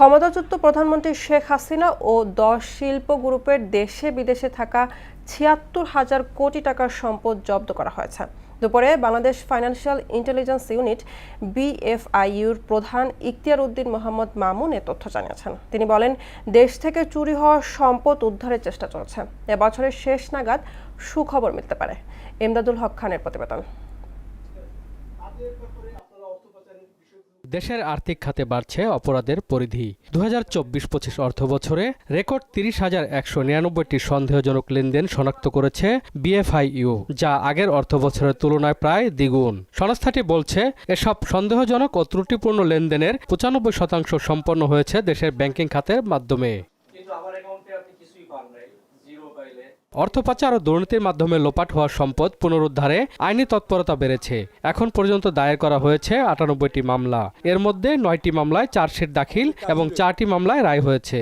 ক্ষমতাচ্যুত প্রধানমন্ত্রী শেখ হাসিনা ও 10 শিল্প গ্রুপের দেশে বিদেশে থাকা ৭৬,০০০ কোটি টাকার সম্পদ জব্দ করা হয়েছে। দুপুরে বাংলাদেশ ফাইন্যান্সিয়াল ইন্টেলিজেন্স ইউনিট BFIUর প্রধান ইখতিয়ার উদ্দিন মোহাম্মদ মামুন এ তথ্য জানিয়েছেন। তিনি বলেন, দেশ থেকে চুরি হওয়া সম্পদ উদ্ধারের চেষ্টা চলছে। এবছরের শেষ নাগাদ সুখবর মিলতে পারে। এমদাদুল হক খানের প্রতিবেদন। দেশের আর্থিক খাতে বাড়ছে অপরাধের পরিধি। 2024-25 অর্থবছরে রেকর্ড 30,199টি সন্দেহজনক লেনদেন শনাক্ত করেছে BFIU, যা আগের অর্থবছরের তুলনায় প্রায় দ্বিগুণ। সংস্থাটি বলছে, এসব সন্দেহজনক ও ত্রুটিপূর্ণ লেনদেনের 95% সম্পন্ন হয়েছে দেশের ব্যাংকিং খাতের মাধ্যমে। অর্থ পাচার ও দুর্নীতির মাধ্যমে লোপাট হওয়া সম্পদ পুনরুদ্ধারে আইনি তৎপরতা বেড়েছে। এখন পর্যন্ত দায়ের করা হয়েছে 98টি মামলা। এর মধ্যে 9টি মামলায় চার্জশিট দাখিল এবং 4টি মামলায় রায় হয়েছে।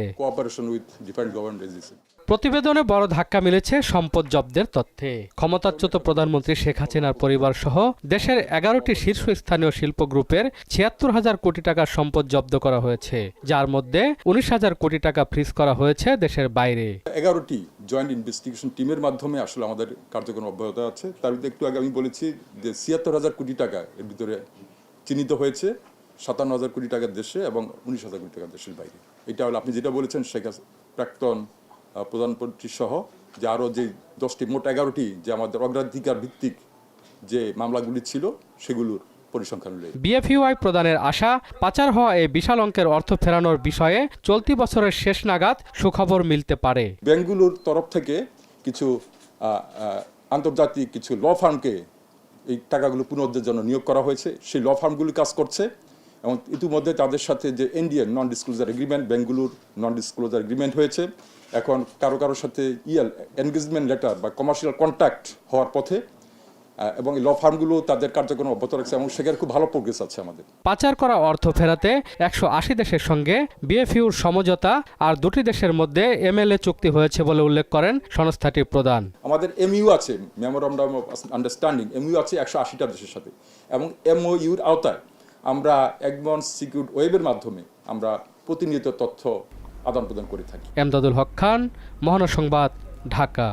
প্রতিবেদনে বড় ধাক্কা মিলেছে সম্পদ জব্দের তথ্যে। ক্ষমতাচ্যুত প্রধানমন্ত্রী শেখ হাসিনার পরিবার সহ দেশের 11টি শীর্ষস্থানীয় শিল্প গ্রুপের ৭৬,০০০ কোটি টাকার সম্পদ জব্দ করা হয়েছে, যার মধ্যে 19,000 কোটি টাকা ফ্রিজ করা হয়েছে দেশের বাইরে। 11টি জয়েন্ট ইনভেস্টিগেশন টিমের মাধ্যমে আসলে আমাদের কার্যক্রম অব্যাহত আছে। তার ভিতরে একটু আগে আমি বলেছি যে ৭৬,০০০ কোটি টাকা এর ভিতরে চিহ্নিত হয়েছে, ৫৭,০০০ কোটি টাকা দেশে এবং 19,000 কোটি টাকা দেশের বাইরে। এটা হলো আপনি যেটা বলেছেন শেখ প্রাক্তন প্রধানমন্ত্রী সহ যে আরও যে 10টি মোট 11টি যে আমাদের অগ্রাধিকার ভিত্তিক যে মামলাগুলি ছিল সেগুলোর পরিসংখ্যান রয়েছে। BFIU প্রদানের আশা, পাচার হওয়া এই বিশাল অঙ্কের অর্থ ফেরানোর বিষয়ে চলতি বছরের শেষ নাগাদ সুখবর মিলতে পারে। ব্যাংকগুলোর তরফ থেকে কিছু আন্তর্জাতিক কিছু ল ফার্মকে এই টাকাগুলো পুনরুদ্ধারের জন্য নিয়োগ করা হয়েছে। সেই ল ফার্মগুলি কাজ করছে এবং ইতিমধ্যে তাদের সাথে যে NDA নন ডিসক্লোজার এগ্রিমেন্ট, ব্যাংকগুলোর নন ডিসক্লোজার এগ্রিমেন্ট হয়েছে। এখন কারোর সাথে এনগেজমেন্ট লেটার বা কমার্শিয়াল কন্ট্যাক্ট হওয়ার পথে এবং এই ল ফার্মগুলো তাদের কার্যক্রম অব্যাহত রাখছে এবং সেখানে খুব ভালো প্রোগ্রেস আছে আমাদের। পাচার করা অর্থ ফেরাতে 180 দেশের সঙ্গে BFIUর সমঝোতা আর 2টি দেশের মধ্যে MLA চুক্তি হয়েছে বলে উল্লেখ করেন সংস্থাটির প্রধান। আমাদের MOU আছে, মেমোরান্ডাম অফ আন্ডারস্ট্যান্ডিং, MOU আছে 180টা দেশের সাথে এবং MOUর আওতায় আমরা এডভান্স সিকিউরড ওয়েবের মাধ্যমে আমরা প্রতিনিয়ত তথ্য আদান প্রদান করে থাকি। এমদাদুল হক খান, মহানগর সংবাদ, ঢাকা।